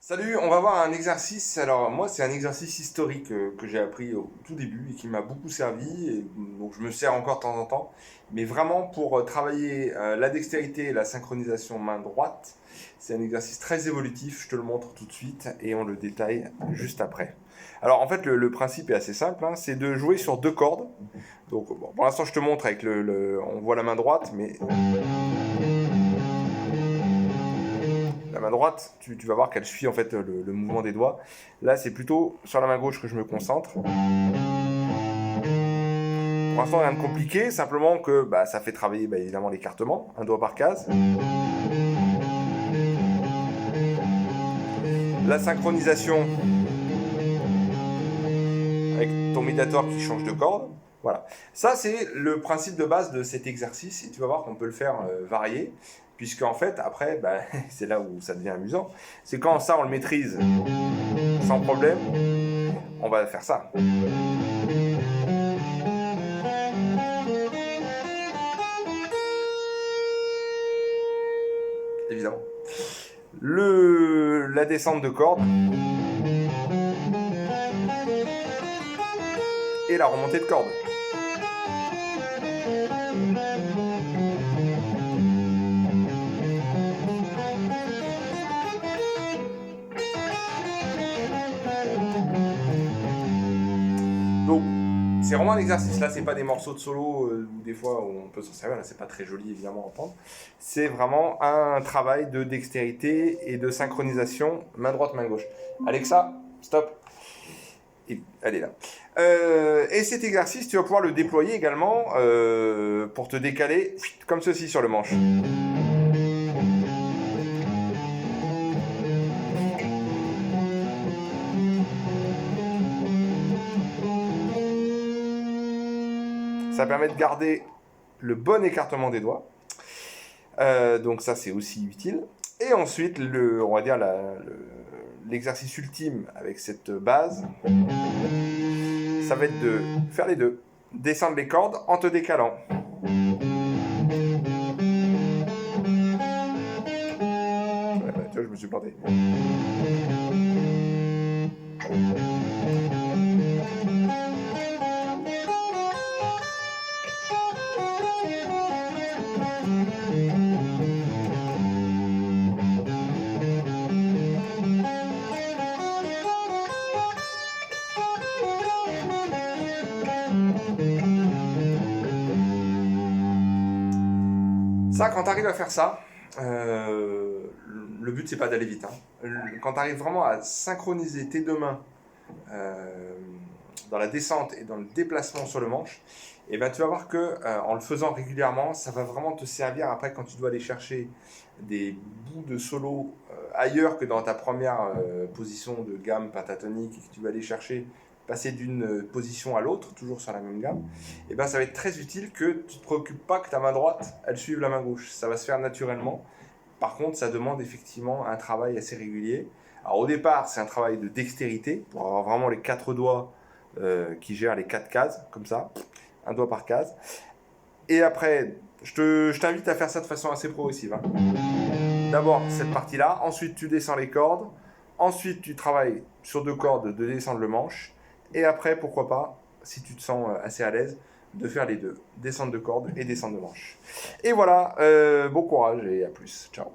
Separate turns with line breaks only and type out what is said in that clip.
Salut, on va voir un exercice. Alors moi, c'est un exercice historique que j'ai appris au tout début et qui m'a beaucoup servi. Et donc je me sers encore de temps en temps. Mais vraiment pour travailler la dextérité et la synchronisation main droite, c'est un exercice très évolutif. Je te le montre tout de suite et on le détaille juste après. Alors en fait, le principe est assez simple, hein, c'est de jouer sur deux cordes. Donc bon, pour l'instant, je te montre avec on voit la main droite, mais la main droite, tu vas voir qu'elle suit en fait le mouvement des doigts. Là, c'est plutôt sur la main gauche que je me concentre. Pour l'instant, rien de compliqué, simplement que ça fait travailler évidemment l'écartement, un doigt par case. La synchronisation avec ton médiator qui change de corde. Voilà. Ça, c'est le principe de base de cet exercice et tu vas voir qu'on peut le faire varier. Puisqu'en fait, après, c'est là où ça devient amusant. C'est quand ça, on le maîtrise sans problème, on va faire ça. Évidemment. La descente de corde et la remontée de corde. Donc, c'est vraiment un exercice. Là, c'est pas des morceaux de solo où des fois on peut s'en servir. Là, c'est pas très joli évidemment à entendre. C'est vraiment un travail de dextérité et de synchronisation main droite, main gauche. Alexa, stop. Et elle est là. Et cet exercice, tu vas pouvoir le déployer également pour te décaler comme ceci sur le manche. Ça permet de garder le bon écartement des doigts. Donc ça, c'est aussi utile. Et ensuite, on va dire l'exercice ultime avec cette base, ça va être de faire les deux. Descendre les cordes en te décalant. Tu vois, je me suis planté. Ça, quand tu arrives à faire ça, le but c'est pas d'aller vite. Hein. Quand tu arrives vraiment à synchroniser tes deux mains dans la descente et dans le déplacement sur le manche, et tu vas voir que en le faisant régulièrement, ça va vraiment te servir après quand tu dois aller chercher des bouts de solo ailleurs que dans ta première position de gamme pentatonique et que tu vas aller chercher passer d'une position à l'autre, toujours sur la même gamme, et ça va être très utile que tu ne te préoccupes pas que ta main droite, elle suive la main gauche. Ça va se faire naturellement. Par contre, ça demande effectivement un travail assez régulier. Alors au départ, c'est un travail de dextérité, pour avoir vraiment les 4 doigts qui gèrent les 4 cases, comme ça, un doigt par case. Et après, je t'invite à faire ça de façon assez progressive. Hein. D'abord, cette partie-là. Ensuite, tu descends les cordes. Ensuite, tu travailles sur 2 cordes de descendre le manche. Et après, pourquoi pas, si tu te sens assez à l'aise, de faire les deux. Descendre de corde et descendre de manche. Et voilà, bon courage et à plus. Ciao.